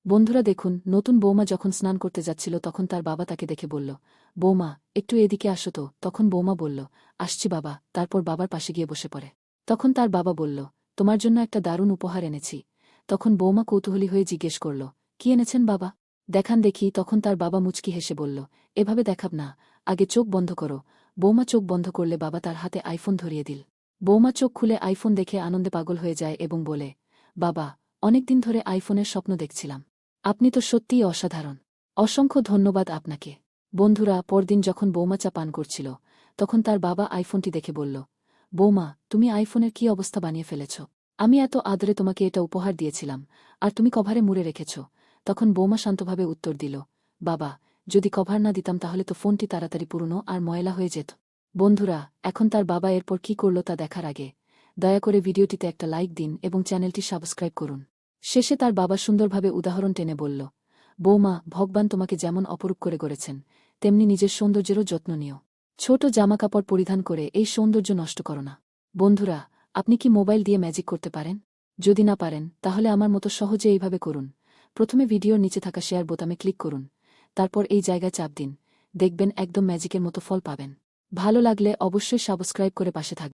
বন্ধুরা দেখুন, নতুন বৌমা যখন স্নান করতে যাচ্ছিল তখন তার বাবা তাকে দেখে বলল, বৌমা একটু এদিকে আসো তো। তখন বৌমা বলল, আসছি বাবা। তারপর বাবার পাশে গিয়ে বসে পড়ে। তখন তার বাবা বলল, তোমার জন্য একটা দারুণ উপহার এনেছি। তখন বৌমা কৌতূহলী হয়ে জিজ্ঞেস করল, কি এনেছেন বাবা? দেখান দেখি। তখন তার বাবা মুচকি হেসে বলল, এভাবে দেখাব না, আগে চোখ বন্ধ করো। বৌমা চোখ বন্ধ করলে বাবা তার হাতে আইফোন ধরিয়ে দিল। বৌমা চোখ খুলে আইফোন দেখে আনন্দে পাগল হয়ে যায় এবং বলে, বাবা, অনেকদিন ধরে আইফোনের স্বপ্ন দেখছিলাম। আপনি তো সত্যিই অসাধারণ। অসংখ্য ধন্যবাদ আপনাকে। বন্ধুরা, পরদিন যখন বৌমা চা পান করছিল তখন তার বাবা আইফোনটি দেখে বলল, বৌমা, তুমি আইফোনের কি অবস্থা বানিয়ে ফেলেছ? আমি এত আদরে তোমাকে এটা উপহার দিয়েছিলাম, আর তুমি কভারে মুড়ে রেখেছ। তখন বৌমা শান্তভাবে উত্তর দিল, বাবা, যদি কভার না দিতাম তাহলে তো ফোনটি তাড়াতাড়ি পুরনো আর ময়লা হয়ে যেত। বন্ধুরা, এখন তার বাবা এরপর কি করল তা দেখার আগে দয়া করে ভিডিওটিতে একটা লাইক দিন এবং চ্যানেলটি সাবস্ক্রাইব করুন। শেষে তার বাবা সুন্দরভাবে উদাহরণ টেনে বলল, বৌমা, ভগবান তোমাকে যেমন অপরূপ করে গড়েছেন তেমনি নিজের সৌন্দর্যেরও যত্ন নিও। ছোট জামাকাপড় পরিধান করে এই সৌন্দর্য নষ্ট করো না। বন্ধুরা, আপনি কি মোবাইল দিয়ে ম্যাজিক করতে পারেন? যদি না পারেন তাহলে আমার মতো সহজে এইভাবে করুন। প্রথমে ভিডিওর নিচে থাকা শেয়ার বোতামে ক্লিক করুন, তারপর এই জায়গায় চাপ দিন। দেখবেন একদম ম্যাজিকের মতো ফল পাবেন। ভালো লাগলে অবশ্যই সাবস্ক্রাইব করে পাশে থাকবেন।